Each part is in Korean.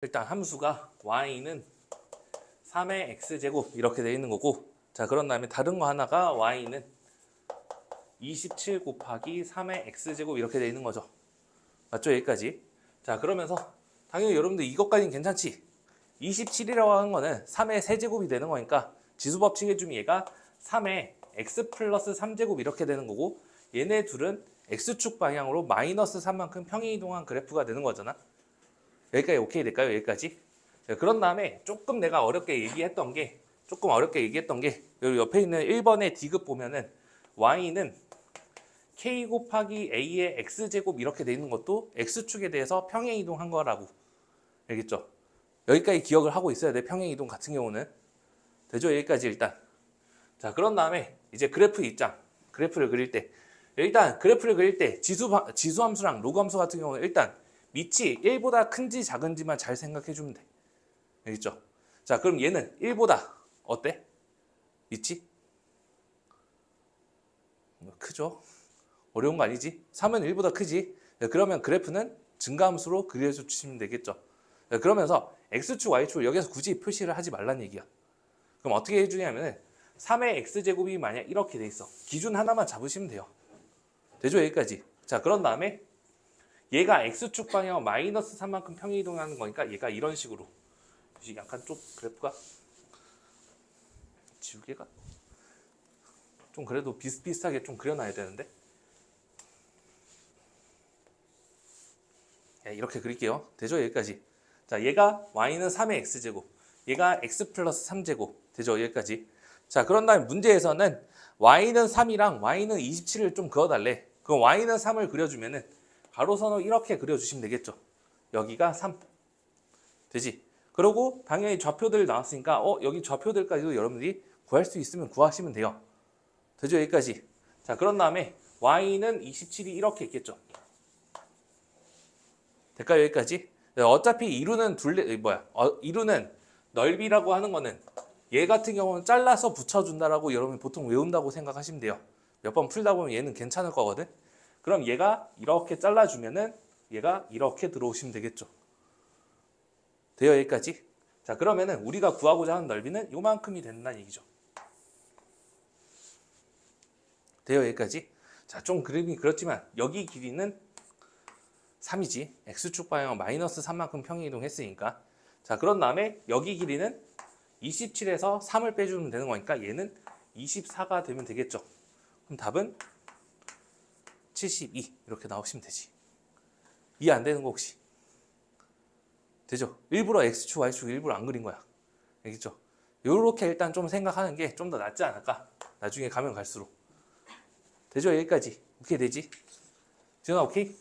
일단 함수가 y는 3의 x제곱 이렇게 되어 있는 거고, 자 그런 다음에 다른 거 하나가 y는 27 곱하기 3의 x제곱 이렇게 되어 있는 거죠. 맞죠? 여기까지. 자 그러면서 당연히 여러분들 이것까지는 괜찮지. 27이라고 하는 거는 3의 세제곱이 되는 거니까 지수법칙 해주면 얘가 3의 x 플러스 3제곱 이렇게 되는 거고, 얘네 둘은 x축 방향으로 마이너스 3만큼 평행이동한 그래프가 되는 거잖아. 여기까지 오케이 될까요? 여기까지. 자, 그런 다음에 조금 내가 어렵게 얘기했던 게 여기 옆에 있는 1번의 D급 보면은 y는 k 곱하기 a의 x제곱 이렇게 돼 있는 것도 x축에 대해서 평행이동한 거라고. 알겠죠? 여기까지 기억을 하고 있어야 돼. 평행이동 같은 경우는. 되죠? 여기까지 일단. 자 그런 다음에 이제 그래프 입장. 그래프를 그릴 때 일단 그래프를 그릴 때 지수 함수랑 로그 함수 같은 경우는 일단 밑이 1보다 큰지 작은지만 잘 생각해 주면 돼. 알겠죠? 자 그럼 얘는 1보다 어때? 밑이? 크죠? 어려운 거 아니지? 3은 1보다 크지? 그러면 그래프는 증가함수로 그려줘 주시면 되겠죠? 그러면서 x축, y축을 여기서 굳이 표시를 하지 말란 얘기야. 그럼 어떻게 해주냐면은 3의 x제곱이 만약 이렇게 돼 있어. 기준 하나만 잡으시면 돼요. 되죠? 여기까지. 자 그런 다음에 얘가 x축 방향 마이너스 3만큼 평행이동하는 거니까 얘가 이런 식으로 약간 좀 그래프가 지우개가 좀 그래도 비슷비슷하게 좀 그려놔야 되는데 이렇게 그릴게요. 되죠? 여기까지. 자 얘가 y는 3의 x제곱, 얘가 x 플러스 3제곱. 되죠? 여기까지. 자 그런 다음에 문제에서는 y는 3이랑 y는 27을 좀 그어달래. 그럼 y는 3을 그려주면은 가로선을 이렇게 그려주시면 되겠죠. 여기가 3 되지. 그리고 당연히 좌표들 나왔으니까 여기 좌표들까지도 여러분들이 구할 수 있으면 구하시면 돼요. 되죠? 여기까지. 자 그런 다음에 y는 27이 이렇게 있겠죠. 될까요? 여기까지. 어차피 이루는 이루는 넓이라고 하는 거는 얘 같은 경우는 잘라서 붙여준다라고 여러분이 보통 외운다고 생각하시면 돼요. 몇 번 풀다 보면 얘는 괜찮을 거거든. 그럼 얘가 이렇게 잘라주면은 얘가 이렇게 들어오시면 되겠죠. 돼요? 여기까지. 자 그러면은 우리가 구하고자 하는 넓이는 요만큼이 된다는 얘기죠. 돼요? 여기까지. 자 좀 그림이 그렇지만 여기 길이는 3이지. x축 방향 마이너스 3만큼 평행이동 했으니까. 자 그런 다음에 여기 길이는 27에서 3을 빼주면 되는 거니까 얘는 24가 되면 되겠죠. 그럼 답은 72 이렇게 나오시면 되지. 이해 안 되는 거 혹시? 되죠? 일부러 x축, y축 일부러 안 그린 거야. 알겠죠? 요렇게 일단 좀 생각하는 게 좀 더 낫지 않을까? 나중에 가면 갈수록. 되죠? 여기까지. 오케이 되지? 지훈아 오케이?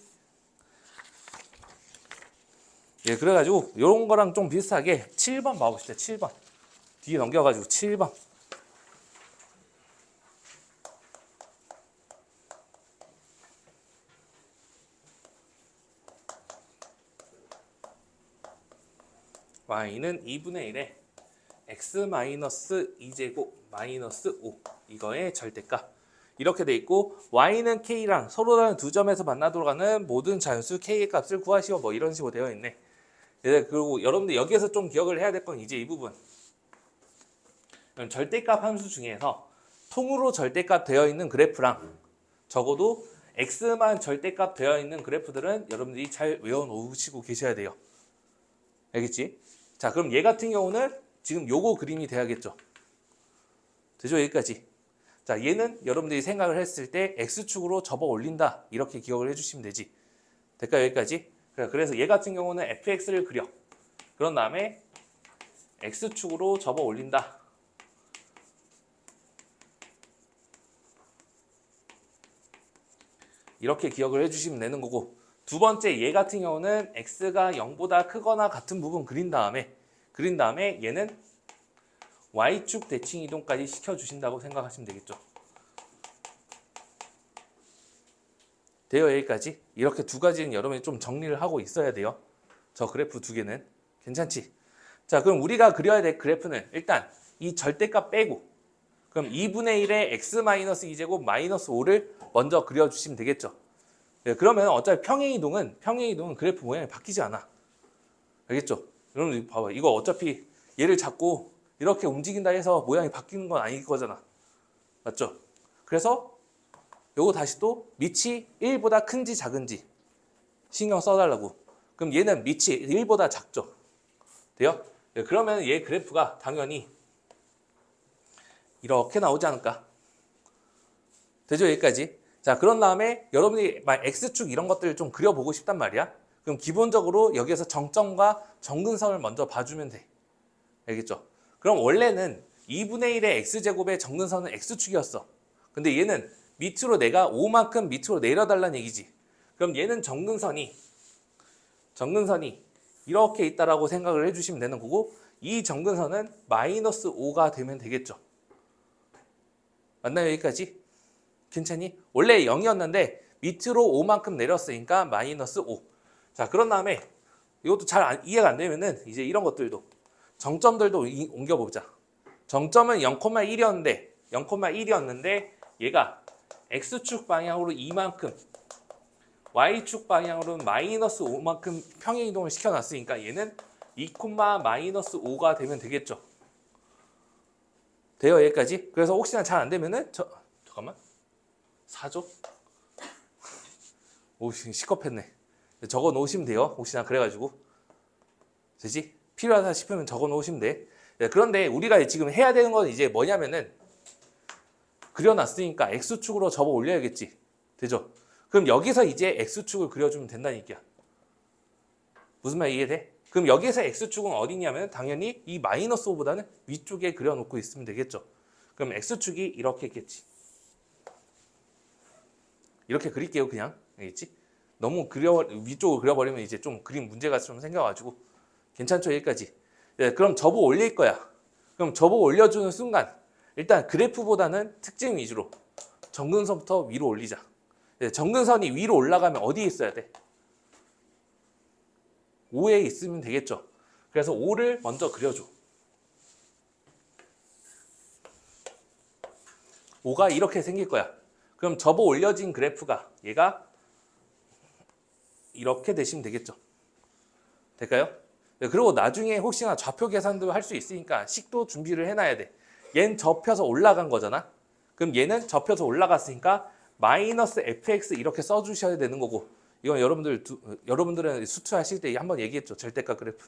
예, 그래가지고 요런 거랑 좀 비슷하게 7번 봐봅시다. 7번. 뒤에 넘겨가지고 7번. y는 2분의 1에 x-2제곱 마이너스 5 이거의 절대값 이렇게 돼 있고, y는 k랑 서로 다른 두 점에서 만나도록 하는 모든 자연수 k의 값을 구하시오 뭐 이런 식으로 되어 있네. 그리고 여러분들 여기에서 좀 기억을 해야 될 건 이제 이 부분. 절대값 함수 중에서 통으로 절대값 되어 있는 그래프랑 적어도 x만 절대값 되어 있는 그래프들은 여러분들이 잘 외워놓으시고 계셔야 돼요. 알겠지? 자 그럼 얘 같은 경우는 지금 요거 그림이 돼야겠죠. 되죠? 여기까지. 자 얘는 여러분들이 생각을 했을 때 x축으로 접어 올린다 이렇게 기억을 해주시면 되지. 될까요? 여기까지. 그래서 얘 같은 경우는 fx를 그려. 그런 다음에 x축으로 접어 올린다. 이렇게 기억을 해주시면 되는 거고, 두 번째 얘 같은 경우는 x가 0보다 크거나 같은 부분 그린 다음에 얘는 y축 대칭 이동까지 시켜주신다고 생각하시면 되겠죠. 돼요? 여기까지. 이렇게 두 가지는 여러분이 좀 정리를 하고 있어야 돼요. 저 그래프 두 개는. 괜찮지? 자 그럼 우리가 그려야 될 그래프는 일단 이 절대값 빼고, 그럼 2분의 1에 x-2제곱 마이너스 5를 먼저 그려주시면 되겠죠. 네, 그러면 어차피 평행이동은 그래프 모양이 바뀌지 않아. 알겠죠? 여러분 봐봐. 이거 어차피 얘를 잡고 이렇게 움직인다 해서 모양이 바뀌는 건 아닐 거잖아. 맞죠? 그래서 요거 다시 또 밑이 1보다 큰지 작은지 신경 써달라고. 그럼 얘는 밑이 1보다 작죠? 돼요? 그러면 얘 그래프가 당연히 이렇게 나오지 않을까? 되죠? 여기까지. 자, 그런 다음에 여러분이 X축 이런 것들을 좀 그려보고 싶단 말이야. 그럼 기본적으로 여기에서 정점과 정근선을 먼저 봐주면 돼. 알겠죠? 그럼 원래는 2분의 1의 X제곱의 정근선은 X축이었어. 근데 얘는 밑으로 내가 5만큼 밑으로 내려달라는 얘기지. 그럼 얘는 정근선이 이렇게 있다라고 생각을 해주시면 되는 거고, 이 정근선은 마이너스 5가 되면 되겠죠. 맞나요? 여기까지? 괜찮니? 원래 0이었는데 밑으로 5만큼 내렸으니까 마이너스 5. 자, 그런 다음에 이것도 잘 이해가 안 되면은 이제 이런 것들도 정점들도 옮겨보자. 정점은 0,1이었는데 얘가 X축 방향으로 2만큼, Y축 방향으로는 마이너스 5만큼 평행이동을 시켜놨으니까 얘는 2, 마이너스 5가 되면 되겠죠. 돼요? 여기까지? 그래서 혹시나 잘 안 되면은 잠깐만 4조? 오, 시겁했네. 적어 놓으시면 돼요. 혹시나 그래가지고 되지? 필요하다 싶으면 적어 놓으시면 돼. 그런데 우리가 지금 해야 되는 건 이제 뭐냐면은 그려놨으니까 X축으로 접어 올려야겠지. 되죠? 그럼 여기서 이제 X축을 그려주면 된다는 얘기야. 무슨 말 이해돼? 그럼 여기서 X축은 어디냐면 당연히 이 마이너스 5보다는 위쪽에 그려놓고 있으면 되겠죠. 그럼 X축이 이렇게 있겠지. 이렇게 그릴게요. 그냥. 알겠지? 너무 위쪽으로 그려버리면 이제 좀 그림 문제가 좀 생겨가지고 괜찮죠? 여기까지. 네, 그럼 접어 올릴 거야. 그럼 접어 올려주는 순간 일단 그래프보다는 특징 위주로 정근선부터 위로 올리자. 네, 정근선이 위로 올라가면 어디에 있어야 돼? 5에 있으면 되겠죠. 그래서 5를 먼저 그려줘. 5가 이렇게 생길 거야. 그럼 접어 올려진 그래프가 얘가 이렇게 되시면 되겠죠. 될까요? 네, 그리고 나중에 혹시나 좌표 계산도 할 수 있으니까 식도 준비를 해놔야 돼. 얘는 접혀서 올라간 거잖아. 그럼 얘는 접혀서 올라갔으니까 마이너스 fx 이렇게 써주셔야 되는 거고, 이건 여러분들은 수투하실 때 한번 얘기했죠. 절대값 그래프.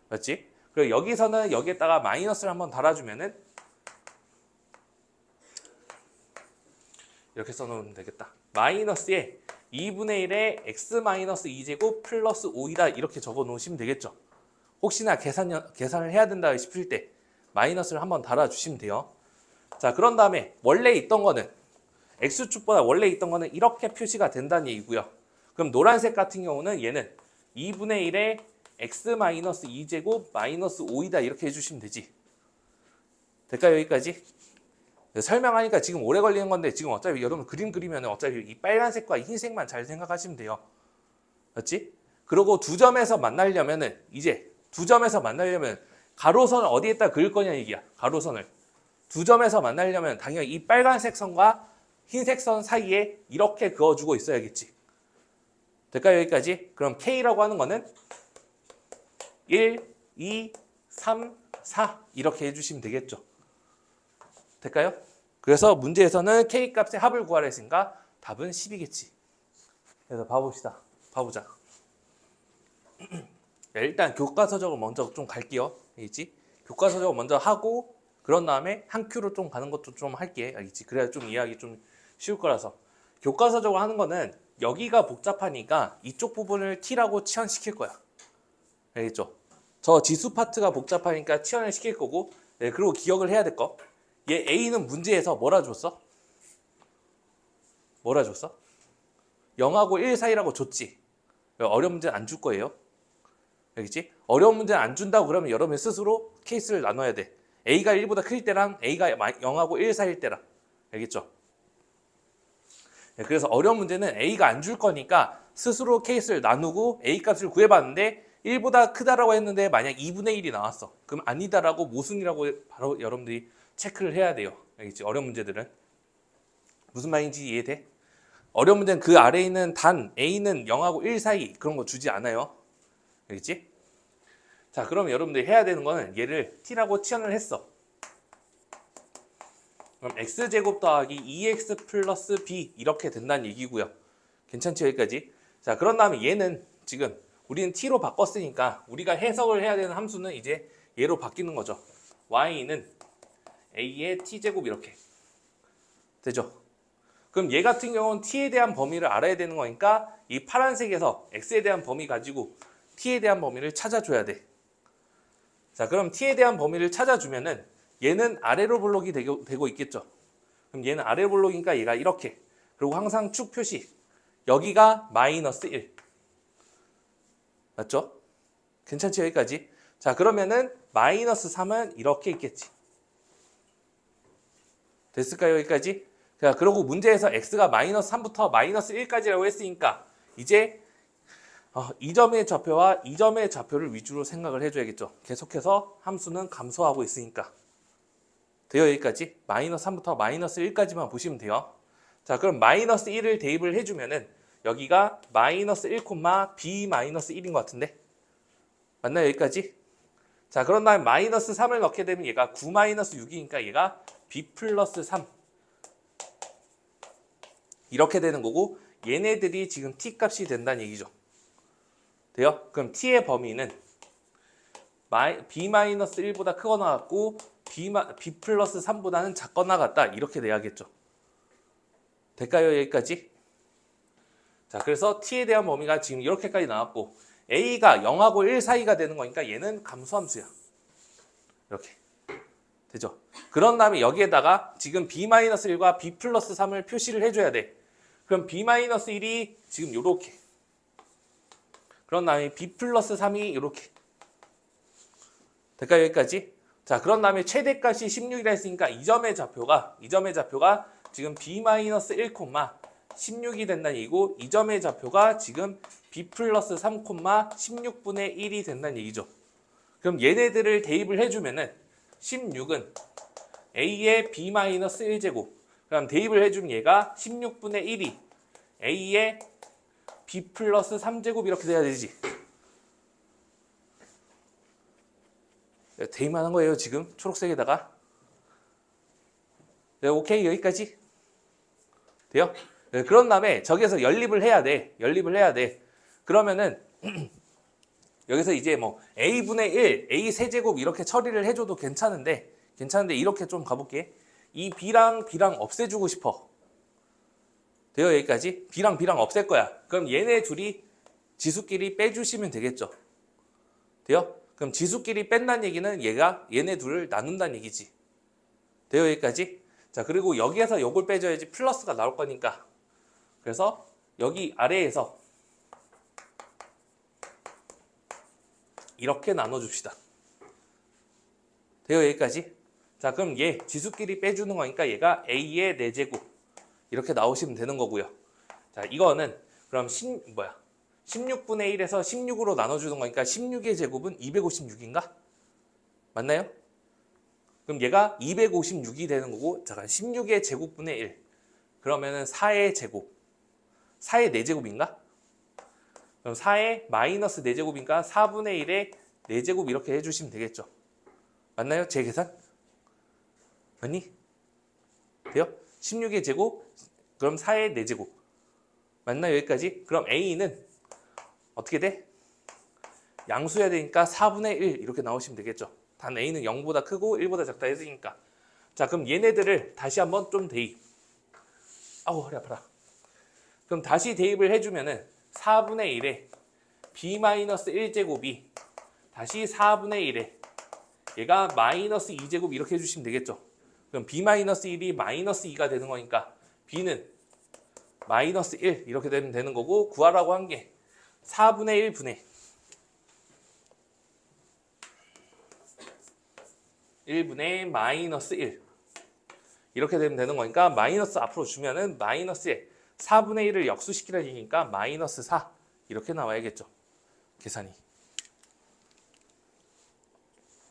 맞지? 그리고 여기서는 여기에다가 마이너스를 한번 달아주면은 이렇게 써놓으면 되겠다. 마이너스에 2분의 1에 x-2제곱 플러스 5이다 이렇게 적어 놓으시면 되겠죠. 혹시나 계산을 해야 된다 싶을 때 마이너스를 한번 달아주시면 돼요. 자, 그런 다음에 원래 있던 거는 x축보다 원래 있던 거는 이렇게 표시가 된다는 얘기고요. 그럼 노란색 같은 경우는 얘는 2분의 1에 x-2제곱 마이너스 5이다 이렇게 해주시면 되지. 될까요? 여기까지? 설명하니까 지금 오래 걸리는 건데 지금 어차피 여러분 그림 그리면 어차피 이 빨간색과 흰색만 잘 생각하시면 돼요. 맞지? 그리고 두 점에서 만나려면 가로선을 어디에다 그릴 거냐 얘기야. 가로선을. 두 점에서 만나려면 당연히 이 빨간색 선과 흰색 선 사이에 이렇게 그어주고 있어야겠지. 될까요? 여기까지? 그럼 K라고 하는 거는 1, 2, 3, 4 이렇게 해주시면 되겠죠. 될까요? 그래서 문제에서는 K값의 합을 구하라 했으니까 답은 10이겠지. 그래서 봐보자. 일단 교과서적으로 먼저 좀 갈게요. 알겠지? 교과서적으로 먼저 하고 그런 다음에 한 큐로 좀 가는 것도 좀 할게. 알겠지? 그래야 좀 이해하기 좀 쉬울 거라서. 교과서적으로 하는 거는 여기가 복잡하니까 이쪽 부분을 T라고 치환시킬 거야. 알겠죠? 저 지수 파트가 복잡하니까 치환을 시킬 거고, 네, 그리고 기억을 해야 될 거. 얘 A는 문제에서 뭐라 줬어? 0하고 1 사이라고 줬지. 어려운 문제는 안 줄 거예요. 알겠지? 어려운 문제는 안 준다고 그러면 여러분이 스스로 케이스를 나눠야 돼. A가 1보다 클 때랑 A가 0하고 1 사이일 때랑. 알겠죠? 네, 그래서 어려운 문제는 A가 안 줄 거니까 스스로 케이스를 나누고 A 값을 구해봤는데 1보다 크다라고 했는데 만약 2분의 1이 나왔어. 그럼 아니다라고 모순이라고 바로 여러분들이 체크를 해야 돼요. 알겠지? 어려운 문제들은. 무슨 말인지 이해돼? 어려운 문제는 그 아래에 있는 단 A는 0하고 1 사이 그런 거 주지 않아요. 알겠지? 자, 그럼 여러분들이 해야 되는 거는 얘를 t라고 치환을 했어. 그럼 x제곱 더하기 2x 플러스 b 이렇게 된다는 얘기고요. 괜찮죠? 여기까지. 자, 그런 다음에 얘는 지금 우리는 t로 바꿨으니까 우리가 해석을 해야 되는 함수는 이제 얘로 바뀌는 거죠. y는 a의 t제곱 이렇게 되죠. 그럼 얘 같은 경우는 t에 대한 범위를 알아야 되는 거니까 이 파란색에서 x에 대한 범위 가지고 t에 대한 범위를 찾아줘야 돼. 자, 그럼 t에 대한 범위를 찾아주면은 얘는 아래로 볼록이 되고 있겠죠. 그럼 얘는 아래 볼록이니까 얘가 이렇게. 그리고 항상 축 표시. 여기가 마이너스 1. 맞죠? 괜찮지? 여기까지. 자, 그러면은 마이너스 3은 이렇게 있겠지. 됐을까요? 여기까지? 자, 그리고 문제에서 x가 마이너스 3부터 마이너스 1까지라고 했으니까 이제 이 점의 좌표와 이 점의 좌표를 위주로 생각을 해줘야겠죠. 계속해서 함수는 감소하고 있으니까. 돼요? 여기까지? 마이너스 3부터 마이너스 1까지만 보시면 돼요. 자, 그럼 마이너스 1을 대입을 해주면은 여기가 마이너스 1, b 마이너스 1인 것 같은데? 맞나요? 여기까지? 자, 그런 다음에 마이너스 3을 넣게 되면 얘가 9 마이너스 6이니까 얘가 b 플러스 3 이렇게 되는 거고 얘네들이 지금 t 값이 된다는 얘기죠. 돼요? 그럼 t의 범위는 b-1보다 크거나 같고 b 플러스 3보다는 작거나 같다 이렇게 돼야겠죠. 될까요? 여기까지? 자, 그래서 t에 대한 범위가 지금 이렇게까지 나왔고 a가 0하고 1 사이가 되는 거니까 얘는 감소함수야. 이렇게 되죠. 그런 다음에 여기에다가 지금 b-1과 b 플러스 3을 표시를 해줘야 돼. 그럼 b-1이 지금 요렇게. 그런 다음에 b 플러스 3이 요렇게. 될까요? 여기까지? 자, 그런 다음에 최대값이 16이라 했으니까 이 점의 좌표가 지금 b-1, 16이 된다는 얘기고 이 점의 좌표가 지금 b 플러스 3, 16분의 1이 된다는 얘기죠. 그럼 얘네들을 대입을 해주면은 16은 a의 b-1제곱 그럼 대입을 해주면 얘가 16분의 1이 a의 b 플러스 3제곱 이렇게 돼야 되지. 대입만 한 거예요 지금 초록색에다가. 네, 오케이 여기까지 돼요? 네, 그런 다음에 저기에서 연립을 해야 돼. 그러면은 여기서 이제 뭐 a분의 1, a 세제곱 이렇게 처리를 해줘도 괜찮은데 이렇게 좀 가볼게. 이 b랑 없애주고 싶어. 돼요? 여기까지? b랑 없앨 거야. 그럼 얘네 둘이 지수끼리 빼주시면 되겠죠. 돼요? 그럼 지수끼리 뺀다는 얘기는 얘네 둘을 나눈다는 얘기지. 돼요? 여기까지? 자, 그리고 여기에서 요걸 빼줘야지 플러스가 나올 거니까. 그래서 여기 아래에서 이렇게 나눠줍시다. 돼요? 여기까지? 자, 그럼 얘 지수끼리 빼주는 거니까 얘가 a의 4제곱 이렇게 나오시면 되는 거고요. 자, 이거는 그럼 16분의 1에서 16으로 나눠주는 거니까 16의 제곱은 256인가? 맞나요? 그럼 얘가 256이 되는 거고 잠깐 16의 제곱분의 1 그러면은 4의 제곱 4의 4제곱인가? 그럼 4의 마이너스 4제곱이니까 4분의 1의 4제곱 이렇게 해주시면 되겠죠. 맞나요? 제 계산? 맞니? 돼요? 16의 제곱 그럼 4의 4제곱 맞나요? 여기까지? 그럼 A는 어떻게 돼? 양수해야 되니까 4분의 1 이렇게 나오시면 되겠죠. 단 A는 0보다 크고 1보다 작다 했으니까. 자, 그럼 얘네들을 다시 한번 좀 대입. 아우 허리 아파라. 그럼 다시 대입을 해주면은 4분의 1에 b-1제곱이 다시 4분의 1에 얘가 마이너스 2제곱 이렇게 해주시면 되겠죠. 그럼 b-1이 마이너스 2가 되는 거니까 b는 마이너스 1 이렇게 되는 거고 구하라고 한 게 4분의 1분의 1분의 마이너스 1 이렇게 되면 되는 거니까 마이너스 앞으로 주면은 마이너스에 4분의 1을 역수시키라 얘기니까 마이너스 4 이렇게 나와야겠죠. 계산이.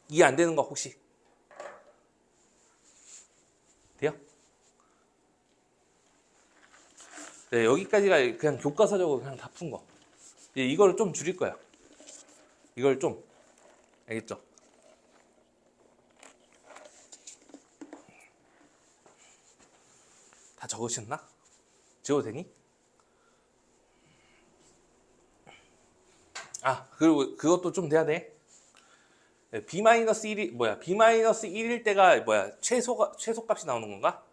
이해 안 되는 거 혹시? 돼요? 네, 여기까지가 그냥 교과서적으로 그냥 다 푼 거. 이걸 좀 줄일 거야. 이걸 좀 알겠죠? 다 적으셨나? 지워도 되니? 아, 그리고 그것도 좀 돼야 돼. B-1이 뭐야? B-1일 때가 뭐야? 최소값이 나오는 건가?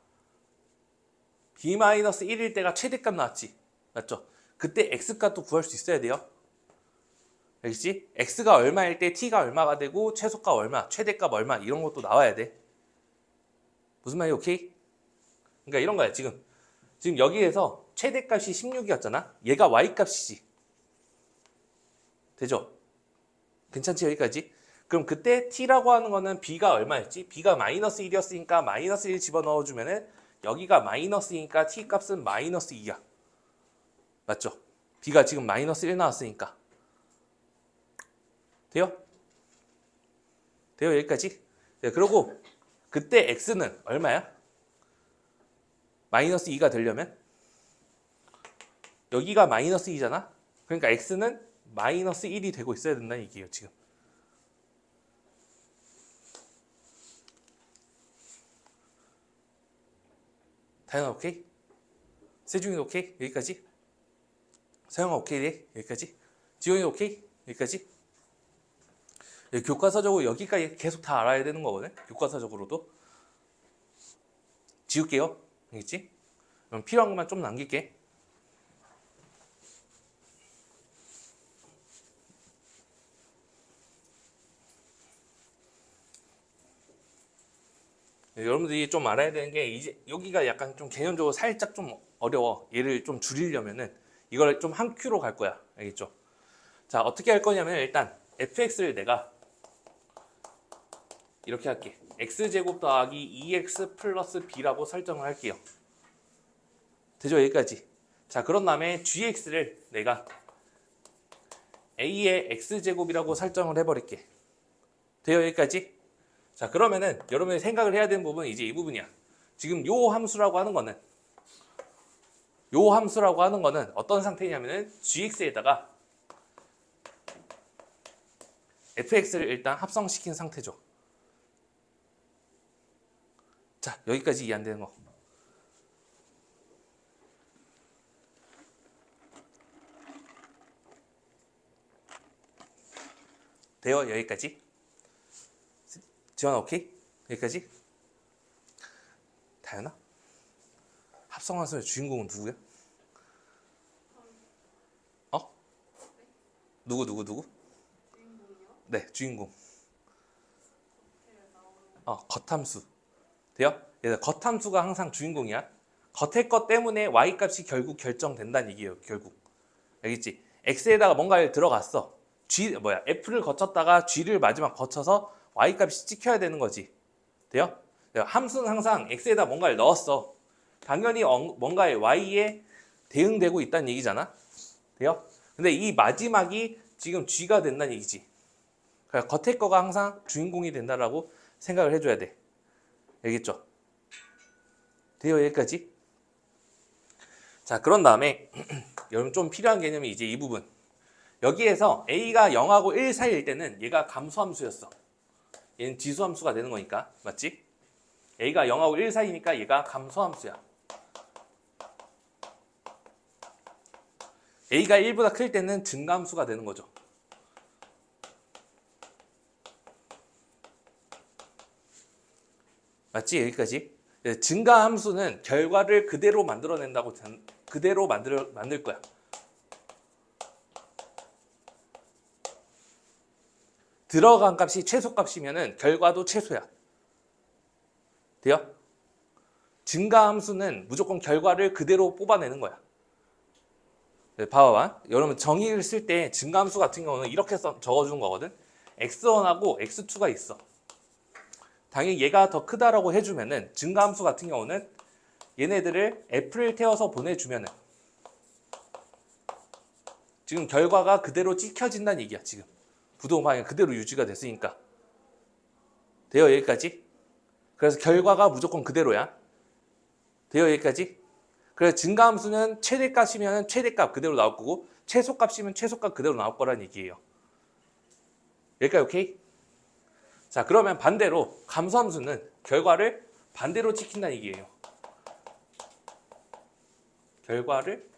B-1일 때가 최대값 나왔지. 맞죠? 그때 X값도 구할 수 있어야 돼요. 알겠지? X가 얼마일 때 T가 얼마가 되고 최소값 얼마, 최대값 얼마 이런 것도 나와야 돼. 무슨 말이야? 오케이? 그러니까 이런 거야. 지금 여기에서 최대값이 16이었잖아. 얘가 Y값이지. 되죠? 괜찮지? 여기까지? 그럼 그때 T라고 하는 거는 B가 얼마였지? B가 마이너스 1이었으니까 마이너스 1 집어넣어주면은 여기가 마이너스이니까 T 값은 마이너스 2야. 맞죠? B가 지금 마이너스 1 나왔으니까. 돼요? 돼요? 여기까지? 네, 그리고 그때 X는 얼마야? 마이너스 2가 되려면 여기가 마이너스 2잖아? 그러니까 X는 마이너스 1이 되고 있어야 된다는 얘기예요, 지금. 다현아 오케이? 세중이 오케이? 여기까지? 서영아 오케이? 네? 여기까지? 지용이 오케이? 여기까지? 교과서적으로 여기까지 계속 다 알아야 되는 거거든? 교과서적으로도. 지울게요. 알겠지? 그럼 필요한 것만 좀 남길게. 여러분들이 좀 알아야 되는 게 이제 여기가 약간 좀 개념적으로 살짝 좀 어려워. 얘를 좀 줄이려면은 이걸 좀 한 큐로 갈 거야. 알겠죠? 자, 어떻게 할 거냐면 일단 fx를 내가 이렇게 할게. x제곱 더하기 2x 플러스 b라고 설정을 할게요. 되죠? 여기까지. 자, 그런 다음에 gx를 내가 a의 x제곱이라고 설정을 해버릴게. 돼요? 여기까지? 자, 그러면은 여러분이 생각을 해야 되는 부분은 이제 이 부분이야. 지금 요 함수라고 하는 거는 어떤 상태냐면은 gx에다가 fx를 일단 합성시킨 상태죠. 자, 여기까지 이해 안 되는 거. 돼요? 여기까지? 지원아 오케이? 여기까지? 다현아? 합성함수의 주인공은 누구야? 어? 누구? 주인공이요? 네, 주인공. 겉함수. 돼요? 그래서 겉함수가 항상 주인공이야. 겉의 것 때문에 y값이 결국 결정된다는 얘기예요. 결국. 알겠지? x에다가 뭔가를 들어갔어. f를 거쳤다가 g를 마지막 거쳐서 y값이 찍혀야 되는 거지. 돼요? 함수는 항상 x에다 뭔가를 넣었어. 당연히 뭔가의 y에 대응되고 있다는 얘기잖아. 돼요? 근데 이 마지막이 지금 g가 된다는 얘기지. 그러니까 겉의 거가 항상 주인공이 된다라고 생각을 해줘야 돼. 알겠죠? 돼요? 여기까지? 자, 그런 다음에 여러분 좀 필요한 개념이 이제 이 부분. 여기에서 a가 0하고 1 사이일 때는 얘가 감소함수였어. 얘는 지수함수가 되는 거니까. 맞지? a가 0하고 1 사이니까 얘가 감소함수야. a가 1보다 클 때는 증가함수가 되는 거죠. 맞지? 여기까지? 증가함수는 결과를 그대로 만들어낸다고 그대로 만들 거야. 들어간 값이 최소값이면은 결과도 최소야. 돼요? 증가함수는 무조건 결과를 그대로 뽑아내는 거야. 봐봐. 여러분 정의를 쓸 때 증가함수 같은 경우는 이렇게 적어주는 거거든. x1하고 x2가 있어. 당연히 얘가 더 크다라고 해주면은 증가함수 같은 경우는 얘네들을 f를 태워서 보내주면은 지금 결과가 그대로 찍혀진다는 얘기야. 지금 부동방향 그대로 유지가 됐으니까. 돼요? 여기까지? 그래서 결과가 무조건 그대로야. 돼요? 여기까지? 그래서 증가함수는 최대값이면 최대값 그대로 나올 거고 최소값이면 최소값 그대로 나올 거라는 얘기예요. 여기까지 오케이? 자, 그러면 반대로 감소함수는 결과를 반대로 찍힌다는 얘기예요.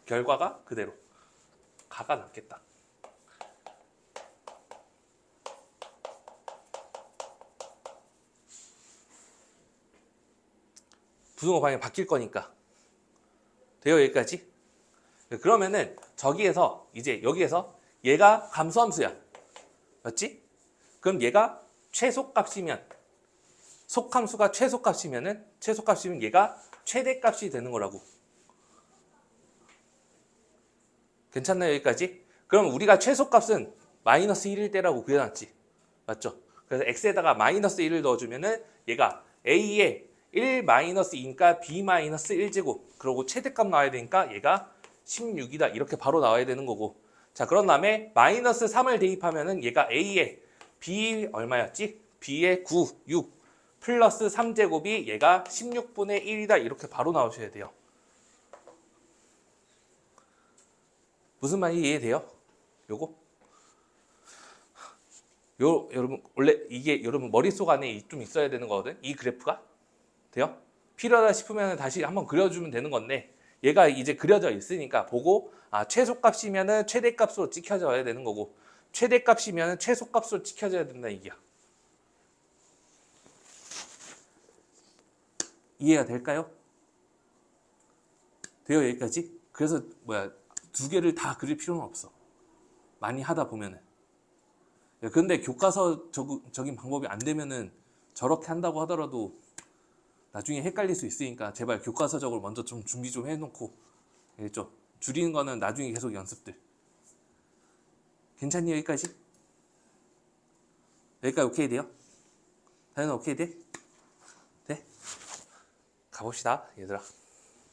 결과가 그대로 가가 낫겠다. 부등호 방향이 바뀔 거니까. 돼요, 여기까지? 그러면은 저기에서 이제 여기에서 얘가 감소함수야. 맞지? 그럼 얘가 최소값이면, 속함수가 최소값이면 얘가 최대값이 되는 거라고. 괜찮나요, 여기까지? 그럼 우리가 최소값은 마이너스 1일 때라고 그려놨지. 맞죠? 그래서 x에다가 마이너스 1을 넣어주면은 얘가 a의 1 마이너스 2니까 b 마이너스 1제곱, 그리고 최대값 나와야 되니까 얘가 16이다. 이렇게 바로 나와야 되는 거고. 자, 그런 다음에 마이너스 3을 대입하면은 얘가 a의 b 얼마였지? b의 9, 6 플러스 3제곱이 얘가 16분의 1이다. 이렇게 바로 나오셔야 돼요. 무슨 말인지 이해돼요? 요거? 여러분 원래 이게 여러분 머릿속 안에 좀 있어야 되는 거거든. 이 그래프가 돼요? 필요하다 싶으면 다시 한번 그려주면 되는 건데 얘가 이제 그려져 있으니까 보고 최소값이면은 최대값으로 찍혀져야 되는 거고 최대값이면은 최소값으로 찍혀져야 된다 이게야. 이해가 될까요? 돼요 여기까지? 그래서 두 개를 다 그릴 필요는 없어. 많이 하다 보면은. 근데 교과서적인 방법이 안 되면은 저렇게 한다고 하더라도 나중에 헷갈릴 수 있으니까 제발 교과서적으로 먼저 좀 준비 좀 해놓고 좀 줄이는 거는 나중에 계속 연습들. 괜찮니 여기까지? 여기까지 오케이 돼요? 다현아 오케이 돼? 네? 가봅시다 얘들아.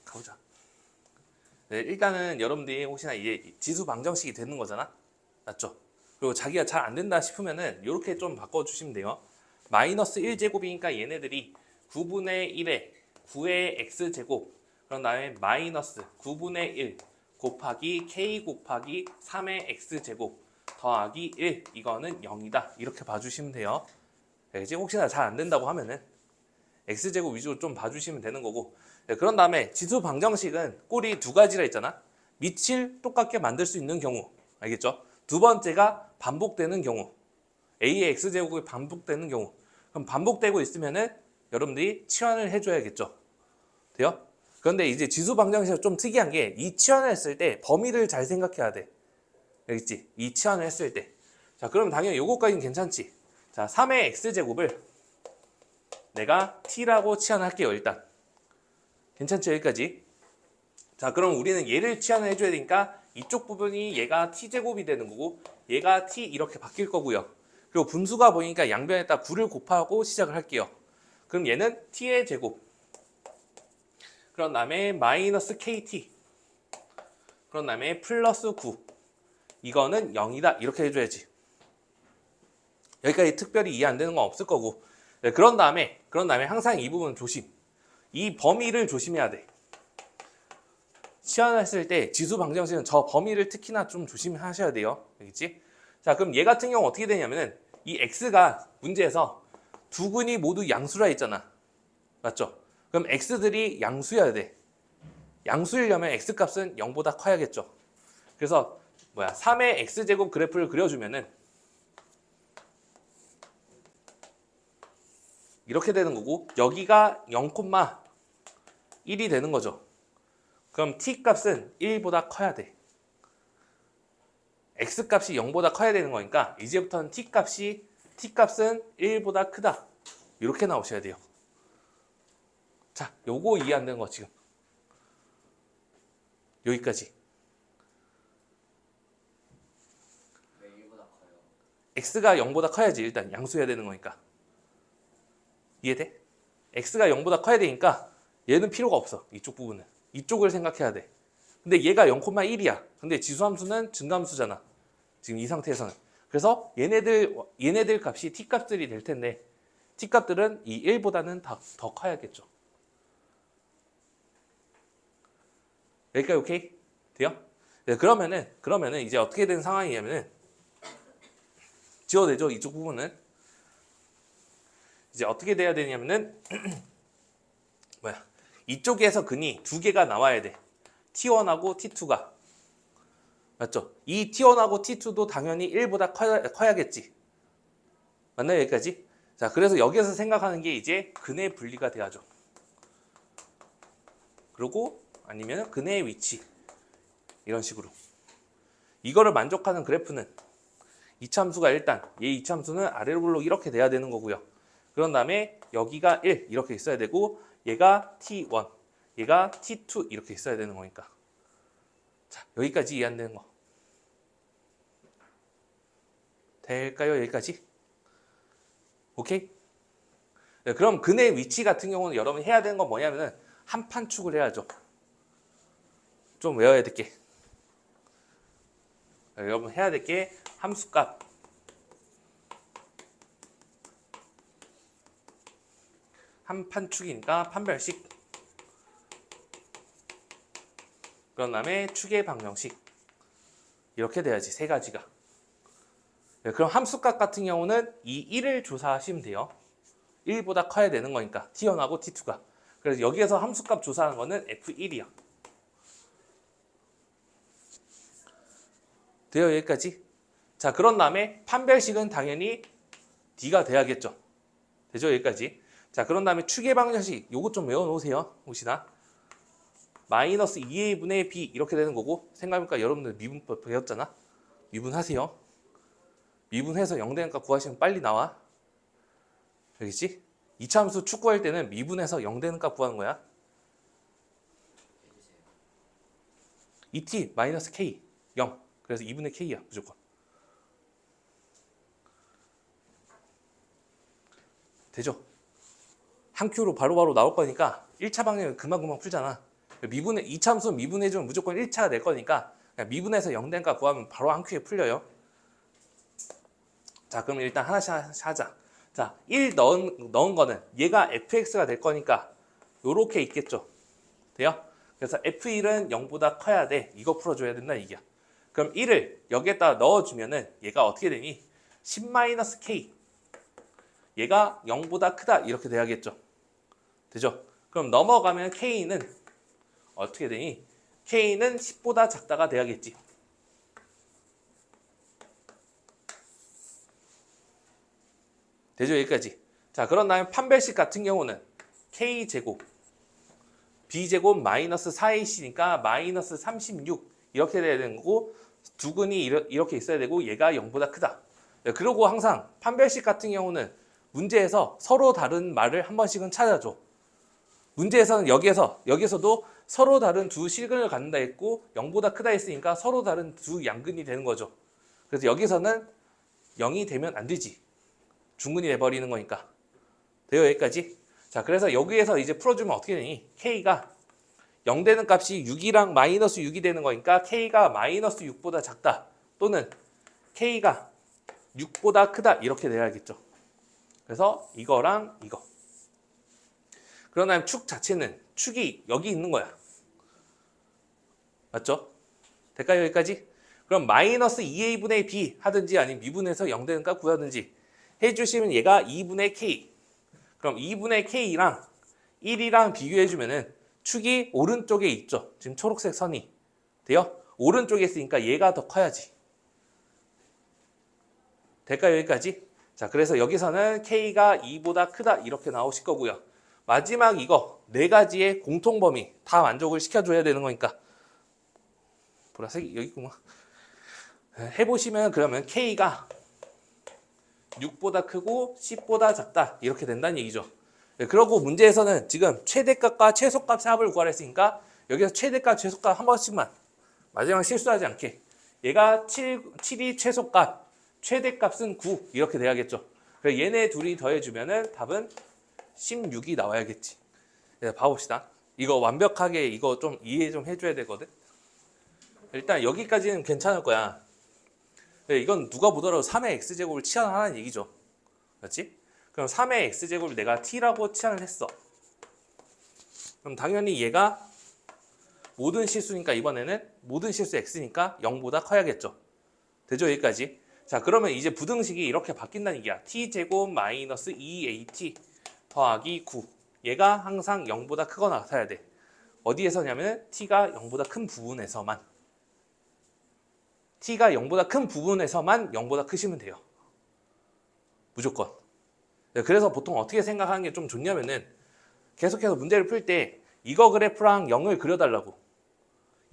가보자. 네, 일단은 여러분들이 혹시나 이게 지수 방정식이 되는 거잖아. 맞죠? 그리고 자기가 잘 안 된다 싶으면은 이렇게 좀 바꿔주시면 돼요. 마이너스 1제곱이니까 얘네들이 9분의 1에 9의 x제곱 그런 다음에 마이너스 9분의 1 곱하기 k 곱하기 3의 x제곱 더하기 1 이거는 0이다. 이렇게 봐주시면 돼요. 이제 혹시나 잘 안 된다고 하면은 x제곱 위주로 좀 봐주시면 되는 거고 그런 다음에 지수 방정식은 꼴이 두 가지라 했잖아. 밑을 똑같게 만들 수 있는 경우 알겠죠? 두 번째가 반복되는 경우 a의 x제곱이 반복되는 경우 그럼 반복되고 있으면은 여러분들이 치환을 해줘야겠죠. 돼요? 그런데 이제 지수 방정식이 좀 특이한 게 이 치환을 했을 때 범위를 잘 생각해야 돼. 알겠지? 이 치환을 했을 때. 자, 그러면 당연히 요거까지는 괜찮지. 자, 3의 x제곱을 내가 t라고 치환할게요, 일단. 괜찮죠, 여기까지? 자, 그럼 우리는 얘를 치환을 해줘야 되니까 이쪽 부분이 얘가 t제곱이 되는 거고 얘가 t 이렇게 바뀔 거고요. 그리고 분수가 보이니까 양변에다 9를 곱하고 시작을 할게요. 그럼 얘는 t의 제곱 그런 다음에 마이너스 kt 그런 다음에 플러스 9 이거는 0이다 이렇게 해줘야지. 여기까지 특별히 이해 안 되는 건 없을 거고 네, 그런 다음에 항상 이 부분 조심. 이 범위를 조심해야 돼. 치환했을 때 지수 방정식은 저 범위를 특히나 좀 조심하셔야 돼요. 알겠지? 자, 그럼 얘 같은 경우 어떻게 되냐면은 이 x가 문제에서 두 근이 모두 양수라 했잖아. 맞죠? 그럼 x들이 양수여야 돼. 양수이려면 x값은 0보다 커야겠죠. 그래서 3의 x제곱 그래프를 그려주면은 이렇게 되는 거고 여기가 0,1이 되는 거죠. 그럼 t값은 1보다 커야 돼. x값이 0보다 커야 되는 거니까 이제부터는 t값은 1보다 크다. 이렇게 나오셔야 돼요. 자, 요거 이해 안 되는 거 지금. 여기까지. 왜 1보다 커요? x가 0보다 커야지 일단 양수해야 되는 거니까. 이해돼? x가 0보다 커야 되니까 얘는 필요가 없어. 이쪽 부분은. 이쪽을 생각해야 돼. 근데 얘가 0,1이야. 근데 지수함수는 증가함수잖아. 지금 이 상태에서는. 그래서 얘네들 값이 t값들이 될 텐데 t값들은 이 1보다는 더 커야겠죠. 여기까지 오케이? 돼요? 네, 그러면은 이제 어떻게 된 상황이냐면은 지워도 되죠? 이쪽 부분은 이제 어떻게 돼야 되냐면은 뭐야? 이쪽에서 근이 두 개가 나와야 돼. T1하고 T2가. 맞죠? 이 T1하고 T2도 당연히 1보다 커야겠지. 맞나요? 여기까지? 자, 그래서 여기서 생각하는 게 이제 근의 분리가 돼야죠. 그리고 아니면 근의 위치. 이런 식으로. 이거를 만족하는 그래프는 이참수가 일단 얘 이참수는 아래로 블록 이렇게 돼야 되는 거고요. 그런 다음에 여기가 1 이렇게 있어야 되고 얘가 T1, 얘가 T2 이렇게 있어야 되는 거니까. 자, 여기까지 이해 안 되는 거. 될까요? 여기까지? 오케이? 네, 그럼 근의 위치 같은 경우는 여러분이 해야 되는 건 뭐냐면은 한 판축을 해야죠. 좀 외워야 될 게. 네, 여러분 해야 될 게 함수값. 한 판축이니까 판별식. 그런 다음에 축의 방정식. 이렇게 돼야지, 세 가지가. 네, 그럼 함수값 같은 경우는 이 1을 조사하시면 돼요. 1보다 커야 되는 거니까 T1하고 T2가. 그래서 여기에서 함수값 조사하는 거는 F1이야. 돼요? 여기까지? 자, 그런 다음에 판별식은 당연히 D가 돼야겠죠. 되죠? 여기까지? 자, 그런 다음에 축의 방정식 요거 좀 외워놓으세요. 혹시나 마이너스 2a분의 b 이렇게 되는 거고, 생각해보니까 여러분들 미분법 배웠잖아. 미분하세요. 미분해서 0 되는 값 구하시면 빨리 나와. 알겠지? 이차함수 축 구할 때는 미분해서 0 되는 값 구하는 거야. 2t 마이너스 k 0. 그래서 2분의 k야 무조건. 되죠? 한 큐로 바로바로 나올 거니까 1차 방향을 금방금방 풀잖아. 미분해, 이차함수 미분해주면 무조건 1차가 될 거니까 그냥 미분해서 0 된 값 구하면 바로 한 큐에 풀려요. 자, 그럼 일단 하나씩 하자. 자, 1 넣은 거는 얘가 fx가 될 거니까 요렇게 있겠죠. 돼요? 그래서 f1은 0보다 커야 돼. 이거 풀어줘야 된다 이게. 그럼 1을 여기에다 넣어주면은 얘가 어떻게 되니? 10-k. 얘가 0보다 크다 이렇게 돼야겠죠. 되죠? 그럼 넘어가면 k는 어떻게 되니? k는 10보다 작다가 돼야겠지. 되죠? 여기까지. 자, 그런 다음에 판별식 같은 경우는 k제곱 b제곱 마이너스 4ac니까 마이너스 36 이렇게 돼야 되는 거고, 두 근이 이렇게 있어야 되고 얘가 0보다 크다. 그리고 항상 판별식 같은 경우는 문제에서 서로 다른 말을 한 번씩은 찾아줘. 문제에서는 여기서도 서로 다른 두 실근을 갖는다 했고 0보다 크다 했으니까 서로 다른 두 양근이 되는 거죠. 그래서 여기서는 0이 되면 안 되지. 중근이 돼버리는 거니까. 돼요? 여기까지? 자, 그래서 여기에서 이제 풀어주면 어떻게 되니? k가 0 되는 값이 6이랑 마이너스 6이 되는 거니까 k가 마이너스 6보다 작다. 또는 k가 6보다 크다. 이렇게 돼야겠죠. 그래서 이거랑 이거. 그런 다음에 축 자체는 축이 여기 있는 거야. 맞죠? 될까요? 여기까지? 그럼 마이너스 2a분의 b 하든지 아니면 미분해서 0 되는 값 구하든지 해주시면 얘가 2분의 k. 그럼 2분의 k랑 1이랑 비교해주면은 축이 오른쪽에 있죠. 지금 초록색 선이. 돼요? 오른쪽에 있으니까 얘가 더 커야지. 될까요? 여기까지? 자, 그래서 여기서는 k가 2보다 크다 이렇게 나오실 거고요. 마지막 이거 네 가지의 공통범위 다 만족을 시켜줘야 되는 거니까. 보라색이 여기 있구만. 해보시면 그러면 k가 6보다 크고 10보다 작다 이렇게 된다는 얘기죠. 그러고 문제에서는 지금 최대값과 최소값의 합을 구하라 했으니까 여기서 최대값, 최소값 한 번씩만 마지막 실수하지 않게 얘가 7이 최소값, 최대값은 9 이렇게 돼야겠죠. 그래서 얘네 둘이 더해주면은 답은 16이 나와야겠지. 봐봅시다. 이거 완벽하게 이거 좀 이해 좀 해줘야 되거든. 일단 여기까지는 괜찮을 거야. 이건 누가 보더라도 3의 x제곱을 치환하라는 얘기죠. 그렇지? 그럼 3의 x제곱을 내가 t라고 치환을 했어. 그럼 당연히 얘가 모든 실수니까 이번에는 모든 실수 x니까 0보다 커야겠죠. 되죠? 여기까지. 자, 그러면 이제 부등식이 이렇게 바뀐다는 얘기야. t제곱 마이너스 2at 더하기 9. 얘가 항상 0보다 크거나 같아야 돼. 어디에서냐면 t가 0보다 큰 부분에서만. t가 0보다 큰 부분에서만 0보다 크시면 돼요. 무조건. 그래서 보통 어떻게 생각하는 게 좀 좋냐면은 계속해서 문제를 풀 때 이거 그래프랑 0을 그려달라고.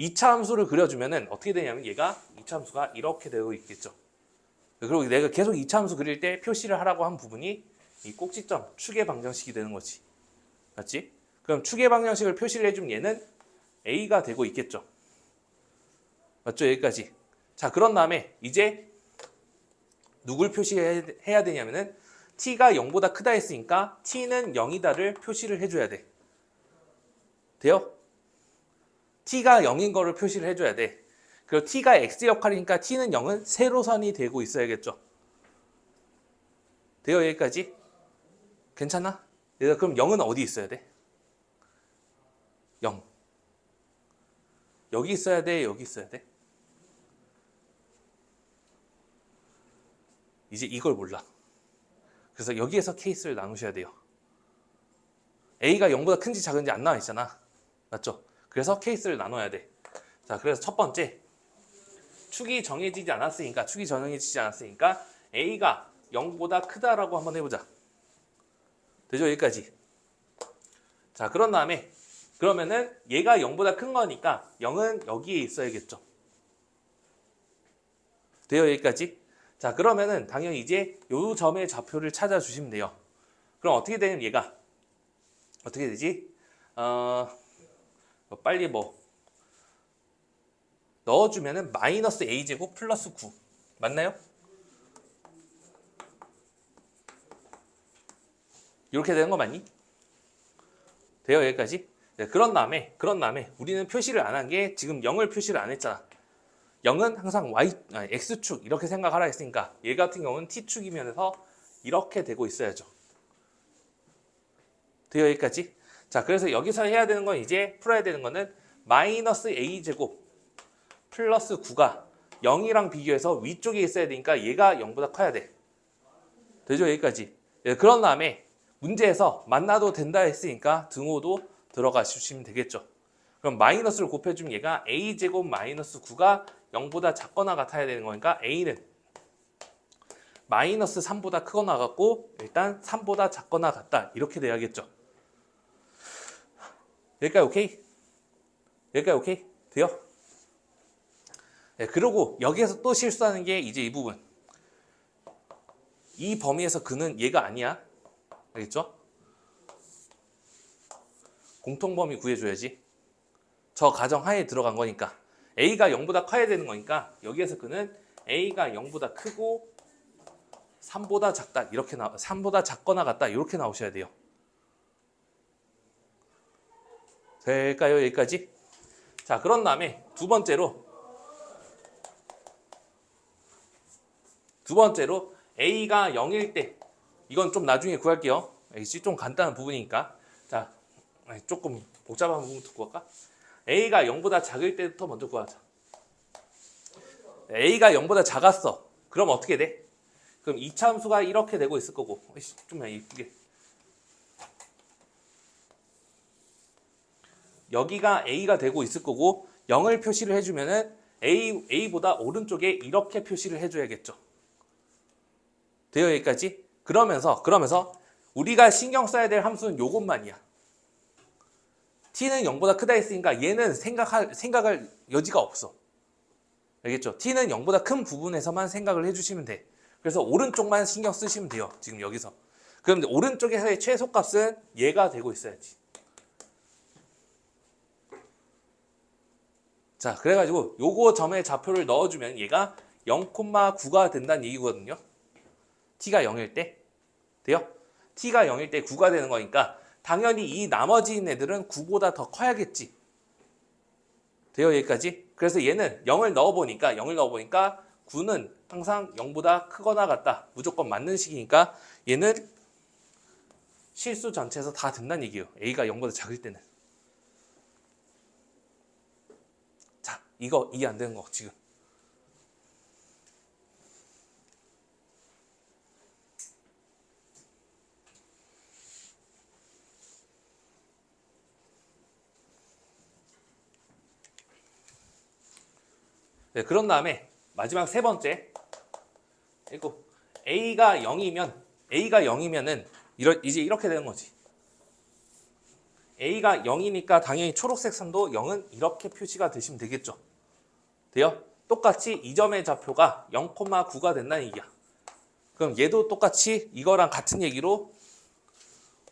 2차 함수를 그려주면은 어떻게 되냐면 얘가 2차 함수가 이렇게 되고 있겠죠. 그리고 내가 계속 2차 함수 그릴 때 표시를 하라고 한 부분이 이 꼭지점, 축의 방정식이 되는 거지. 맞지? 그럼 축의 방정식을 표시를 해주면 얘는 A가 되고 있겠죠. 맞죠? 여기까지. 자, 그런 다음에 이제 누굴 표시해야 되냐면은 t가 0보다 크다 했으니까 t는 0이다를 표시를 해줘야 돼. 돼요? t가 0인 거를 표시를 해줘야 돼. 그리고 t가 x 역할이니까 t는 0은 세로선이 되고 있어야겠죠. 돼요? 여기까지? 괜찮아? 그럼 0은 어디 있어야 돼? 0. 여기 있어야 돼? 여기 있어야 돼? 이제 이걸 몰라. 그래서 여기에서 케이스를 나누셔야 돼요. A가 0보다 큰지 작은지 안 나와 있잖아. 맞죠? 그래서 케이스를 나눠야 돼. 자, 그래서 첫 번째. 축이 정해지지 않았으니까 A가 0보다 크다라고 한번 해보자. 되죠? 여기까지. 자, 그런 다음에 그러면은 얘가 0보다 큰 거니까 0은 여기에 있어야겠죠. 돼요? 여기까지. 자, 그러면은 당연히 이제 요 점의 좌표를 찾아주시면 돼요. 그럼 어떻게 되냐면 얘가 어떻게 되지? 빨리 넣어주면은 마이너스 a제곱 플러스 9 맞나요? 이렇게 되는 거 맞니? 돼요? 여기까지? 네, 그런 다음에 우리는 표시를 안 한 게 지금 0을 표시를 안 했잖아. 0은 항상 x축 이렇게 생각하라 했으니까 얘 같은 경우는 t축이면서 이렇게 되고 있어야죠. 돼요? 여기까지? 자, 그래서 여기서 해야 되는 건 이제 풀어야 되는 거는 마이너스 a제곱 플러스 9가 0이랑 비교해서 위쪽에 있어야 되니까 얘가 0보다 커야 돼. 되죠? 여기까지. 예, 그런 다음에 문제에서 만나도 된다 했으니까 등호도 들어가 주시면 되겠죠. 그럼 마이너스를 곱해주면 얘가 a제곱 마이너스 9가 0보다 작거나 같아야 되는 거니까 a는 마이너스 3보다 크거나 같고 일단 3보다 작거나 같다. 이렇게 돼야겠죠. 여기까지 오케이? 여기까지 오케이? 돼요? 네, 그리고 여기에서 또 실수하는 게 이제 이 부분. 이 범위에서 그는 얘가 아니야. 알겠죠? 공통범위 구해줘야지. 저 가정하에 들어간 거니까. A가 0보다 커야 되는 거니까 여기에서 그는 A가 0보다 크고 3보다 작다. 이렇게 3보다 작거나 같다. 이렇게 나오셔야 돼요. 될까요? 여기까지? 자, 그런 다음에 두 번째로 A가 0일 때 이건 좀 나중에 구할게요. 좀 간단한 부분이니까. 자, 조금 복잡한 부분부터 구할까? A가 0보다 작을 때부터 먼저 구하자. A가 0보다 작았어. 그럼 어떻게 돼? 그럼 이차함수가 이렇게 되고 있을 거고. 좀 이쁘게. 여기가 A가 되고 있을 거고 0을 표시를 해주면은 A보다 오른쪽에 이렇게 표시를 해줘야겠죠. 돼요? 여기까지? 그러면서 우리가 신경 써야 될 함수는 요것만이야. t는 0보다 크다 했으니까 얘는 생각할 여지가 없어. 알겠죠? t는 0보다 큰 부분에서만 생각을 해주시면 돼. 그래서 오른쪽만 신경 쓰시면 돼요. 지금 여기서. 그럼 오른쪽에서의 최소값은 얘가 되고 있어야지. 자, 그래가지고 요거 점의 좌표를 넣어주면 얘가 0,9가 된다는 얘기거든요. t가 0일 때. 돼요? t가 0일 때 9가 되는 거니까 당연히 이 나머지 애들은 9보다 더 커야겠지. 돼요? 여기까지? 그래서 얘는 0을 넣어보니까 9는 항상 0보다 크거나 같다. 무조건 맞는 식이니까 얘는 실수 전체에서 다 된다는 얘기예요. A가 0보다 작을 때는. 자, 이거 이해 안 되는 거 지금. 네, 그런 다음에 마지막 세 번째 이거 A가 0이면은 이제 이렇게 되는 거지. A가 0이니까 당연히 초록색 선도 0은 이렇게 표시가 되시면 되겠죠. 돼요? 똑같이 이 점의 좌표가 0,9가 된다는 얘기야. 그럼 얘도 똑같이 이거랑 같은 얘기로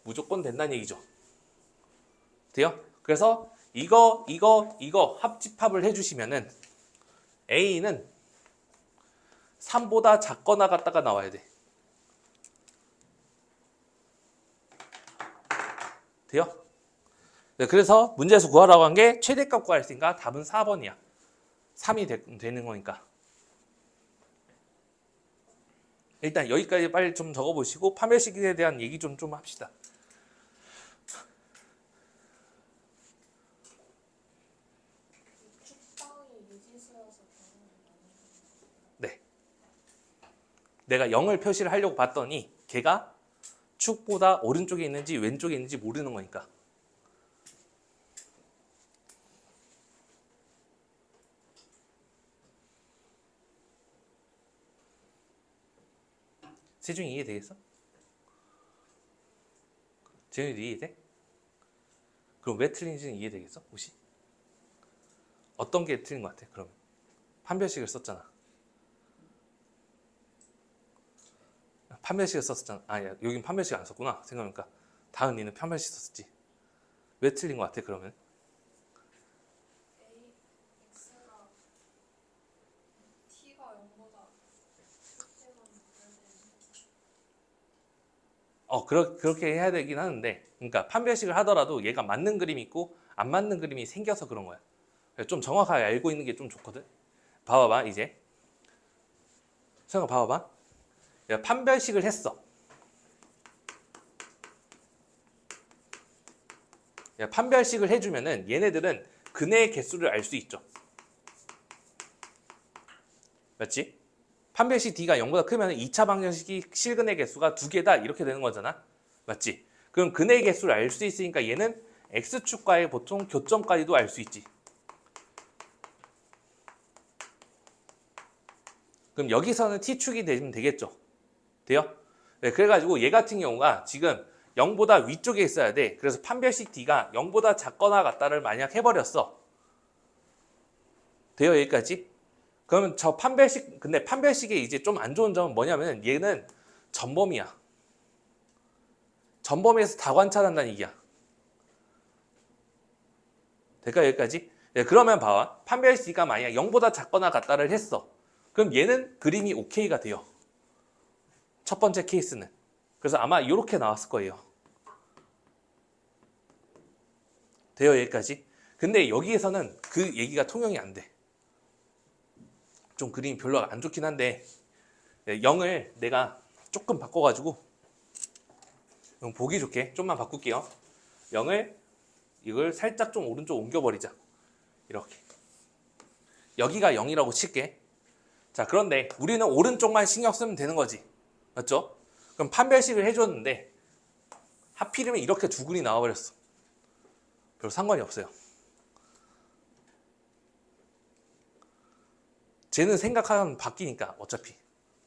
무조건 된다는 얘기죠. 돼요? 그래서 이거 합집합을 해주시면은 A는 3보다 작거나 같다가 나와야 돼. 돼요? 네, 그래서 문제에서 구하라고 한 게 최대값 구할 수 있으니까 답은 4번이야. 3이 되는 거니까. 일단 여기까지 빨리 좀 적어보시고 판별식에 대한 얘기 좀 합시다. 네. 내가 0을 표시를 하려고 봤더니 걔가 축보다 오른쪽에 있는지 왼쪽에 있는지 모르는 거니까. 세중이 이해되겠어? 재현이도 이해돼? 그럼 왜 틀린지는 이해되겠어? 혹시? 어떤 게 틀린 것 같아? 그러면 판별식을 썼잖아. 판별식을 썼잖아. 아니야, 여긴 판별식 안 썼구나. 생각해보니까 다은이는 판별식 썼지. 왜 틀린 것 같아? 그러면? X가 T가 0보다 그렇게 해야 되긴 하는데, 그러니까 판별식을 하더라도 얘가 맞는 그림이 있고 안 맞는 그림이 생겨서 그런 거야. 좀 정확하게 알고 있는 게 좀 좋거든. 봐봐봐, 이제. 생각 봐봐봐. 야, 판별식을 했어. 야, 판별식을 해주면은 얘네들은 근의 개수를 알 수 있죠. 맞지? 판별식 D가 0보다 크면 2차 방정식이 실근의 개수가 2개다 이렇게 되는 거잖아. 맞지? 그럼 근의 개수를 알 수 있으니까 얘는 X축과의 보통 교점까지도 알 수 있지. 그럼 여기서는 T축이 되면 되겠죠. 돼요? 네, 그래가지고 얘 같은 경우가 지금 0보다 위쪽에 있어야 돼. 그래서 판별식 D가 0보다 작거나 같다를 만약 해버렸어. 돼요? 여기까지? 그러면 근데 판별식의 이제 좀 안 좋은 점은 뭐냐면 얘는 전범이야. 전범에서 다 관찰한다는 얘기야. 될까 여기까지? 네, 그러면 봐봐. 판별식이 만약 0보다 작거나 같다를 했어. 그럼 얘는 그림이 오케이가 돼요. 첫 번째 케이스는. 그래서 아마 이렇게 나왔을 거예요. 돼요 여기까지? 근데 여기에서는 그 얘기가 통용이 안 돼. 좀 그림이 별로 안 좋긴 한데 0을 내가 조금 바꿔가지고 보기 좋게 좀만 바꿀게요. 0을 이걸 살짝 좀 오른쪽 옮겨버리자. 이렇게. 여기가 0이라고 칠게. 자, 그런데 우리는 오른쪽만 신경 쓰면 되는 거지. 맞죠? 그럼 판별식을 해줬는데 하필이면 이렇게 두 글이 나와버렸어. 별로 상관이 없어요. 쟤는 생각하면 바뀌니까 어차피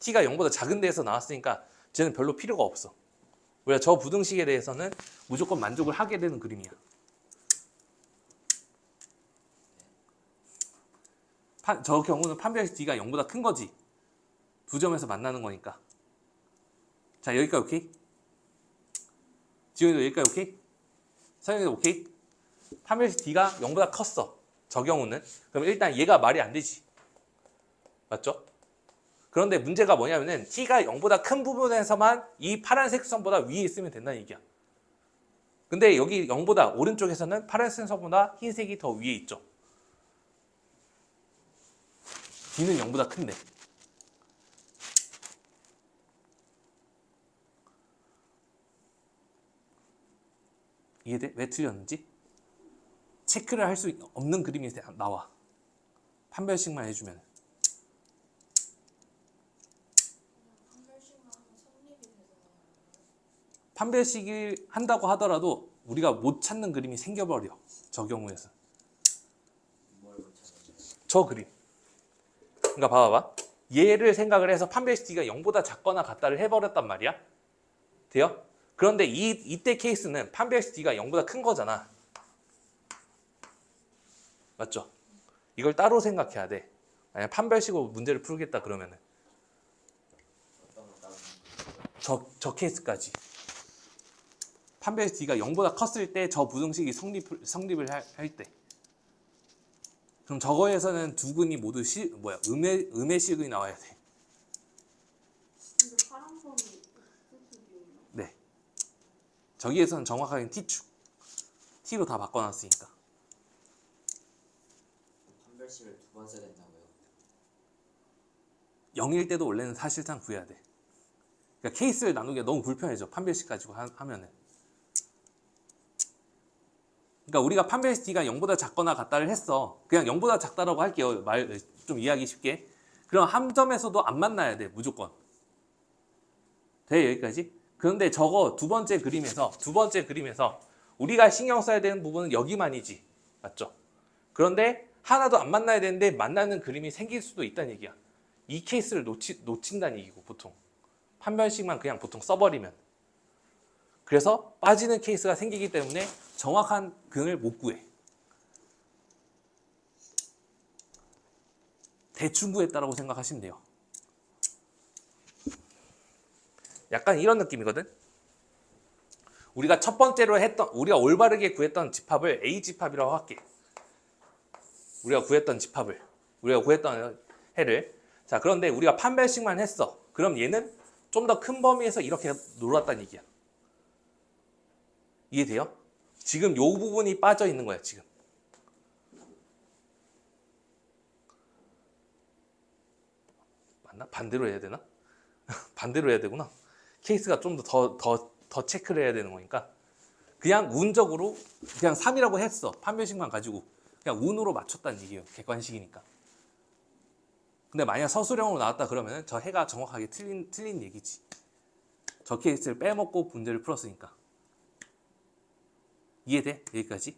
T가 0보다 작은 데에서 나왔으니까 쟤는 별로 필요가 없어. 우리가 저 부등식에 대해서는 무조건 만족을 하게 되는 그림이야. 저 경우는 판별식 D가 0보다 큰 거지. 두 점에서 만나는 거니까. 자, 여기까지 오케이? 지훈이도 여기까지 오케이? 서영이도 오케이? 판별식 D가 0보다 컸어. 저 경우는. 그럼 일단 얘가 말이 안 되지. 맞죠? 그런데 문제가 뭐냐면은 T가 0보다 큰 부분에서만 이 파란색 선보다 위에 있으면 된다는 얘기야. 근데 여기 0보다 오른쪽에서는 파란색 선보다 흰색이 더 위에 있죠. D는 0보다 큰데. 이해돼? 왜 틀렸는지? 체크를 할 수 없는 그림이 나와. 판별식만 해주면. 판별식을 한다고 하더라도 우리가 못 찾는 그림이 생겨버려. 저 경우에서. 뭘 못 찾았어요? 저 그림. 그러니까 봐봐. 얘를 생각을 해서 판별식 D가 0보다 작거나 같다를 해버렸단 말이야. 돼요? 그런데 이때 케이스는 판별식 D가 0보다 큰 거잖아. 맞죠? 이걸 따로 생각해야 돼. 만약 판별식으로 문제를 풀겠다 그러면은 저 케이스까지 판별식 D가 0보다 컸을 때 저 부등식이 성립을 할 때, 그럼 저거에서는 두 근이 모두 음의 식이 나와야 돼. 근데 파란선이 X축이었나? 네. 저기에서는 정확하게 T축. T로 다 바꿔놨으니까. 판별식을 두 번 써야 된다고요? 0일 때도 원래는 사실상 구해야 돼. 그러니까 케이스를 나누기가 너무 불편해져. 판별식 가지고 하면은. 그러니까 우리가 판별식 D가 0보다 작거나 같다를 했어. 그냥 0보다 작다라고 할게요. 말 좀 이해하기 쉽게. 그럼 한 점에서도 안 만나야 돼. 무조건. 돼 여기까지? 그런데 저거 두 번째 그림에서 우리가 신경 써야 되는 부분은 여기만이지. 맞죠? 그런데 하나도 안 만나야 되는데 만나는 그림이 생길 수도 있다는 얘기야. 이 케이스를 놓친다는 얘기고 보통. 판별식만 그냥 보통 써버리면. 그래서 빠지는 케이스가 생기기 때문에 정확한 근을 못 구해. 대충 구했다라고 생각하시면 돼요. 약간 이런 느낌이거든. 우리가 첫 번째로 우리가 올바르게 구했던 집합을 A 집합이라고 할게. 우리가 구했던 해를. 자, 그런데 우리가 판별식만 했어. 그럼 얘는 좀 더 큰 범위에서 이렇게 놀았다는 얘기야. 이해돼요? 지금 요 부분이 빠져 있는 거야, 지금. 맞나? 반대로 해야 되나? 반대로 해야 되구나. 케이스가 좀 더 체크를 해야 되는 거니까. 그냥 운적으로 그냥 3이라고 했어. 판별식만 가지고. 그냥 운으로 맞췄다는 얘기예요. 객관식이니까. 근데 만약 서술형으로 나왔다 그러면 저 해가 정확하게 틀린 얘기지. 저 케이스를 빼먹고 문제를 풀었으니까. 이해돼? 여기까지?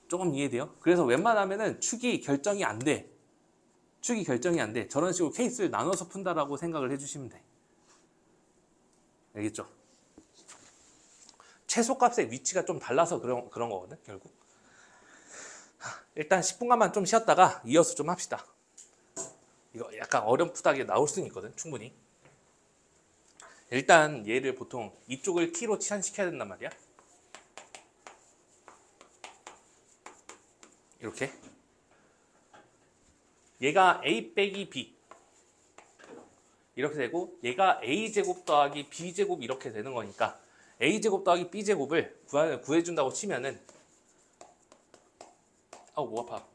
조금 이해돼요? 그래서 웬만하면은 축이 결정이 안 돼. 저런 식으로 케이스를 나눠서 푼다라고 생각을 해주시면 돼. 알겠죠? 최소값의 위치가 좀 달라서 그런 거거든, 결국. 일단 10분간만 좀 쉬었다가 이어서 좀 합시다. 이거 약간 어렴풋하게 나올 수는 있거든, 충분히. 일단 얘를 보통 이쪽을 T로 치환시켜야 된단 말이야. 이렇게. 얘가 A 빼기 B. 이렇게 되고 얘가 A제곱 더하기 B제곱 이렇게 되는 거니까 A제곱 더하기 B제곱을 구해준다고 치면은 목 아파.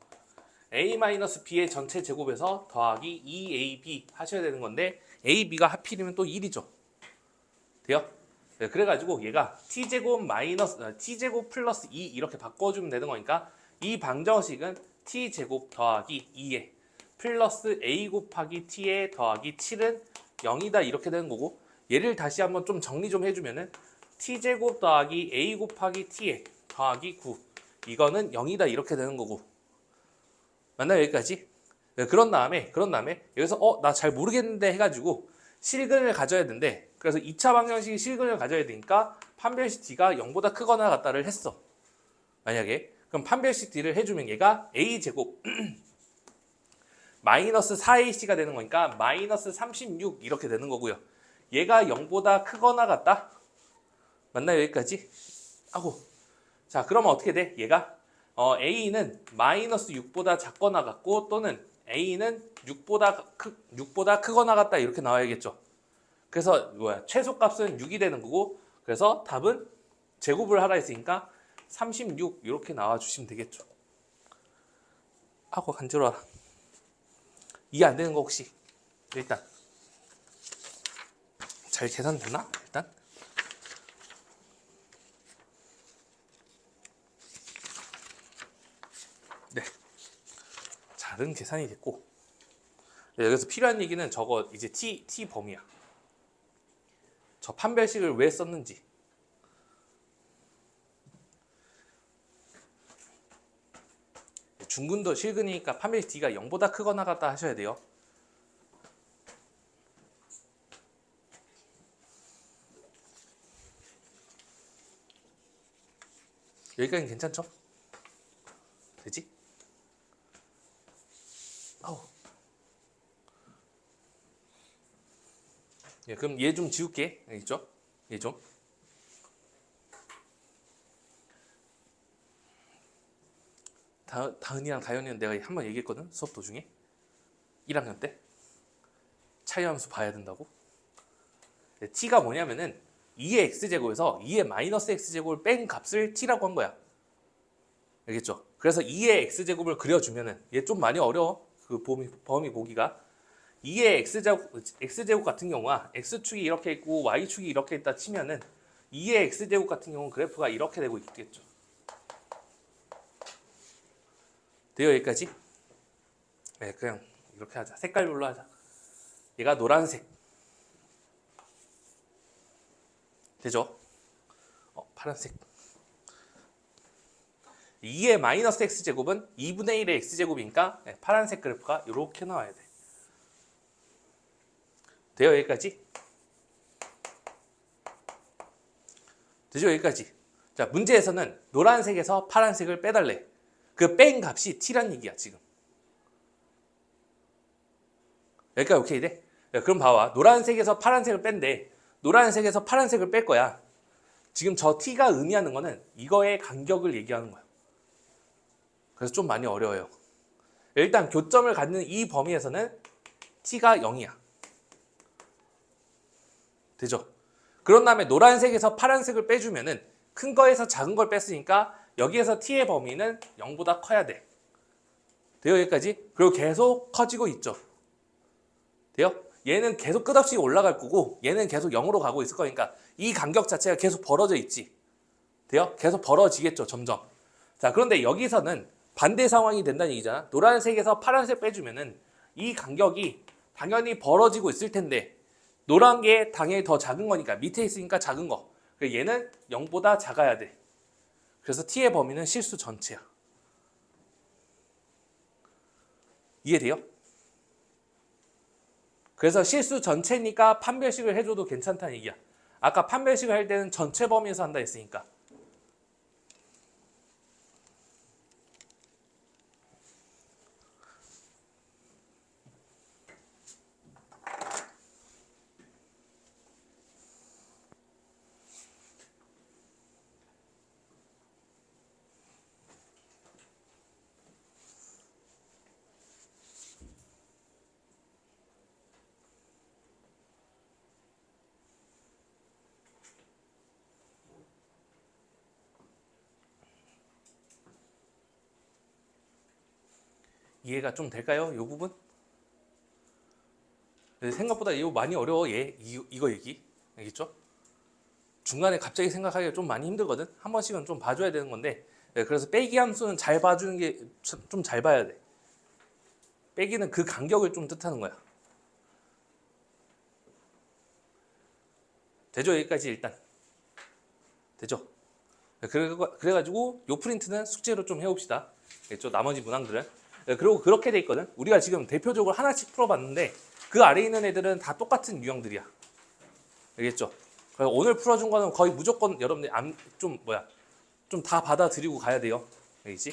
A-B의 전체 제곱에서 더하기 2AB 하셔야 되는 건데 AB가 하필이면 또 1이죠. 돼요? 네, 그래가지고 얘가 T제곱 플러스 2 이렇게 바꿔주면 되는 거니까 이 방정식은 T제곱 더하기 2에 플러스 A 곱하기 T에 더하기 7은 0이다 이렇게 되는 거고 얘를 다시 한번 좀 정리 좀 해주면은 T제곱 더하기 A 곱하기 T에 더하기 9 이거는 0이다 이렇게 되는 거고 맞나요 여기까지? 네, 그런 다음에 여기서 나 잘 모르겠는데 해가지고 실근을 가져야 된대. 그래서 2차 방정식이 실근을 가져야 되니까 판별식 D가 0보다 크거나 같다를 했어. 만약에 그럼 판별식 D를 해주면 얘가 A제곱 마이너스 4AC가 되는 거니까 마이너스 36 이렇게 되는 거고요. 얘가 0보다 크거나 같다? 맞나요 여기까지? 자 그러면 어떻게 돼? 얘가 A는 마이너스 6보다 작거나 같고 또는 A는 6보다 크거나 같다 이렇게 나와야겠죠. 그래서 최소값은 6이 되는 거고 그래서 답은 제곱을 하라 했으니까 36 이렇게 나와주시면 되겠죠. 간지러워라. 이해 안 되는 거 혹시? 일단 잘 계산됐나? 일단 네, 잘은 계산이 됐고 여기서 필요한 얘기는 저거 이제 T 범위야. 저 판별식을 왜 썼는지 중근도 실근이니까 판별식 D가 0보다 크거나 같다 하셔야 돼요. 여기까지는 괜찮죠? 되지? 아우. 예, 그럼 얘 좀 지울게. 알겠죠? 얘 좀. 다은이랑 다현이는 내가 한번 얘기했거든. 수업 도중에. 1학년 때. 차이함수 봐야 된다고. t가 뭐냐면은 2의 x제곱에서 2의 마이너스 x제곱을 뺀 값을 t라고 한 거야. 알겠죠? 그래서 2의 x제곱을 그려주면은 얘 좀 많이 어려워. 그 범위 보기가. 2의 x제곱 같은 경우가 x축이 이렇게 있고 y축이 이렇게 있다 치면은 2의 x제곱 같은 경우는 그래프가 이렇게 되고 있겠죠. 돼요 여기까지? 네, 그냥 이렇게 하자. 색깔별로 하자. 얘가 노란색. 되죠? 파란색. 2의 마이너스 x제곱은 2분의 1의 x제곱이니까 네, 파란색 그래프가 이렇게 나와야 돼. 돼요 여기까지? 되죠 여기까지? 자 문제에서는 노란색에서 파란색을 빼달래. 그 뺀 값이 t란 얘기야 지금. 여기까지 오케이 돼? 야, 그럼 봐봐. 노란색에서 파란색을 뺀대. 노란색에서 파란색을 뺄 거야. 지금 저 t가 의미하는 거는 이거의 간격을 얘기하는 거야. 그래서 좀 많이 어려워요. 일단 교점을 갖는 이 범위에서는 t가 0이야. 되죠? 그런 다음에 노란색에서 파란색을 빼주면은 큰 거에서 작은 걸 뺐으니까 여기에서 t의 범위는 0보다 커야 돼. 돼요 여기까지? 그리고 계속 커지고 있죠. 돼요? 얘는 계속 끝없이 올라갈 거고 얘는 계속 0으로 가고 있을 거니까 이 간격 자체가 계속 벌어져 있지. 돼요? 계속 벌어지겠죠 점점. 자 그런데 여기서는 반대 상황이 된다는 얘기잖아. 노란색에서 파란색 빼주면은 이 간격이 당연히 벌어지고 있을 텐데 노란 게 당연히 더 작은 거니까 밑에 있으니까 작은 거. 얘는 0보다 작아야 돼. 그래서 t의 범위는 실수 전체야. 이해돼요? 그래서 실수 전체니까 판별식을 해줘도 괜찮다는 얘기야. 아까 판별식을 할 때는 전체 범위에서 한다 했으니까. 이해가 좀 될까요? 이 부분? 생각보다 이거 많이 어려워. 이거 얘기. 알겠죠? 중간에 갑자기 생각하기가 좀 많이 힘들거든. 한 번씩은 좀 봐줘야 되는 건데 그래서 빼기 함수는 잘 봐주는 게 좀 잘 봐야 돼. 빼기는 그 간격을 좀 뜻하는 거야. 되죠? 여기까지 일단. 되죠? 그래가지고 요 프린트는 숙제로 좀 해봅시다. 알겠죠? 나머지 문항들은. 그리고 그렇게 돼 있거든. 우리가 지금 대표적으로 하나씩 풀어봤는데 그 아래에 있는 애들은 다 똑같은 유형들이야. 알겠죠? 그래서 오늘 풀어준 거는 거의 무조건 여러분들이 좀 다 받아들이고 가야 돼요. 알겠지?